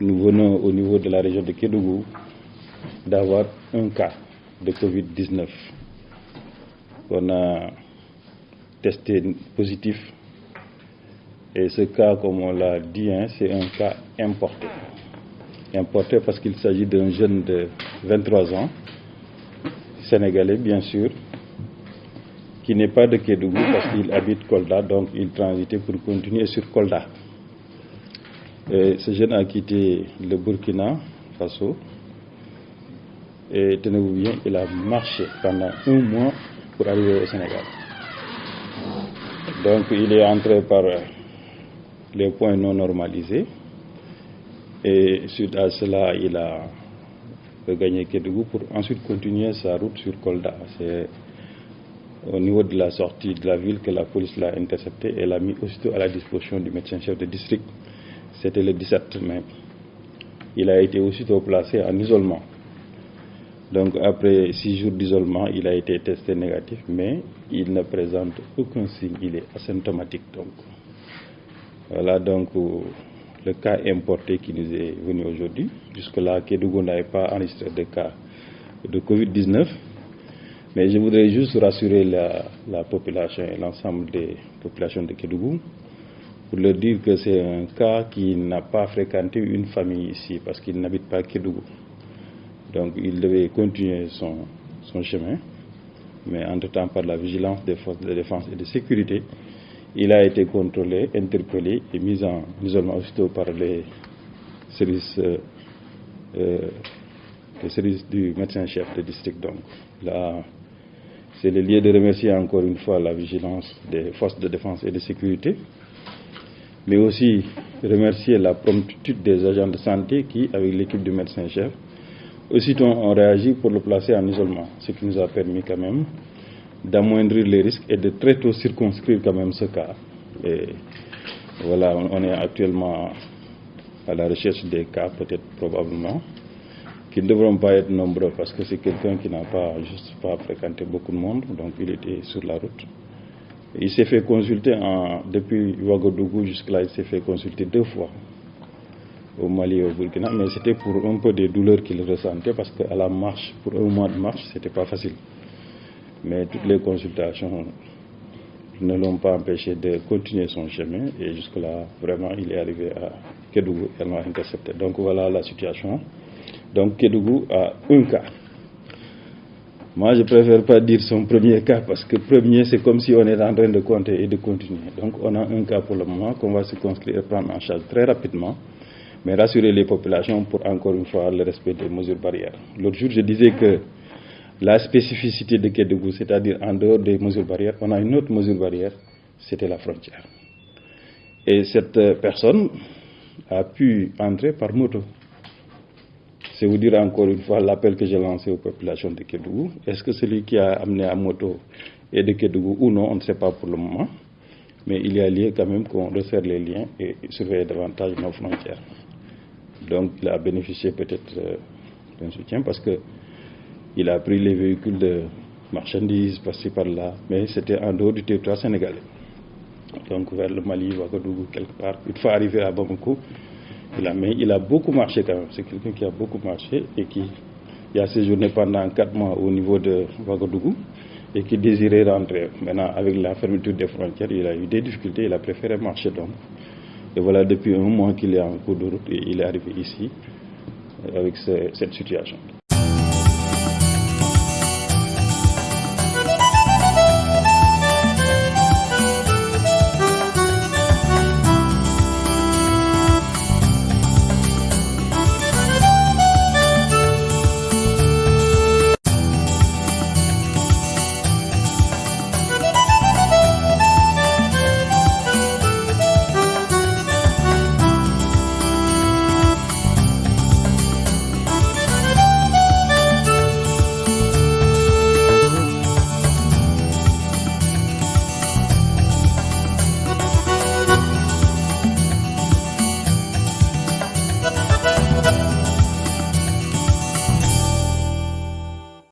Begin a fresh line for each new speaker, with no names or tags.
nous venons au niveau de la région de Kédougou d'avoir un cas de Covid-19. On a testé positif et ce cas, comme on l'a dit, c'est un cas importé. Importé parce qu'il s'agit d'un jeune de 23 ans, sénégalais bien sûr, qui n'est pas de Kédougou parce qu'il habite Kolda, donc il transitait pour continuer sur Kolda. Et ce jeune a quitté le Burkina Faso et tenez-vous bien, il a marché pendant 1 mois pour arriver au Sénégal. Donc il est entré par les points non normalisés et suite à cela il a regagné Kédougou pour ensuite continuer sa route sur Kolda. C'est au niveau de la sortie de la ville que la police l'a intercepté et l'a mis aussitôt à la disposition du médecin-chef de district. C'était le 17 mai. Il a été aussitôt placé en isolement. Donc après 6 jours d'isolement, il a été testé négatif, mais il ne présente aucun signe, il est asymptomatique. Donc voilà donc le cas importé qui nous est venu aujourd'hui. Jusque-là, Kédougou n'avait pas enregistré de cas de Covid-19. Mais je voudrais juste rassurer la population et l'ensemble des populations de Kédougou pour leur dire que c'est un cas qui n'a pas fréquenté une famille ici parce qu'il n'habite pas à Kédougou. Donc il devait continuer son chemin, mais entre-temps par la vigilance des forces de défense et de sécurité, il a été contrôlé, interpellé et mis en isolement aussitôt par les services du médecin-chef de district. Donc là, c'est le lieu de remercier encore une fois la vigilance des forces de défense et de sécurité, mais aussi remercier la promptitude des agents de santé qui, avec l'équipe du médecin-chef, aussitôt ont réagi pour le placer en isolement, ce qui nous a permis quand même d'amoindrir les risques et de très tôt circonscrire quand même ce cas. Et voilà, on est actuellement à la recherche des cas, peut-être probablement, qui ne devront pas être nombreux parce que c'est quelqu'un qui n'a pas fréquenté beaucoup de monde, donc il était sur la route. Il s'est fait consulter depuis Ouagadougou jusque-là, il s'est fait consulter 2 fois au Mali et au Burkina, mais c'était pour un peu des douleurs qu'il ressentait parce qu'à la marche, pour 1 mois de marche, c'était pas facile. Mais toutes les consultations ne l'ont pas empêché de continuer son chemin et jusque-là, vraiment, il est arrivé à Kédougou, elle m'a intercepté. Donc voilà la situation. Donc Kédougou a un cas. Moi, je préfère pas dire son premier cas parce que premier, c'est comme si on est en train de compter et de continuer. Donc on a un cas pour le moment qu'on va se construire et prendre en charge très rapidement, mais rassurer les populations pour encore une fois le respect des mesures barrières. L'autre jour, je disais que la spécificité de Kédougou, c'est-à-dire en dehors des mesures barrières, on a une autre mesure barrière, c'était la frontière. Et cette personne a pu entrer par moto. C'est vous dire encore une fois l'appel que j'ai lancé aux populations de Kédougou. Est-ce que celui qui a amené à moto est de Kédougou ou non, on ne sait pas pour le moment. Mais il y a lieu quand même qu'on resserre les liens et surveille davantage nos frontières. Donc il a bénéficié peut-être d'un soutien parce qu'il a pris les véhicules de marchandises par-ci par-là, mais c'était en dehors du territoire sénégalais. Donc vers le Mali, Ouagadougou, quelque part. Une fois arrivé à Bamako, il a beaucoup marché quand même. C'est quelqu'un qui a beaucoup marché et qui a séjourné pendant 4 mois au niveau de Ouagadougou et qui désirait rentrer. Maintenant, avec la fermeture des frontières, il a eu des difficultés, il a préféré marcher donc. Et voilà, depuis 1 mois qu'il est en cours de route et il est arrivé ici avec cette situation.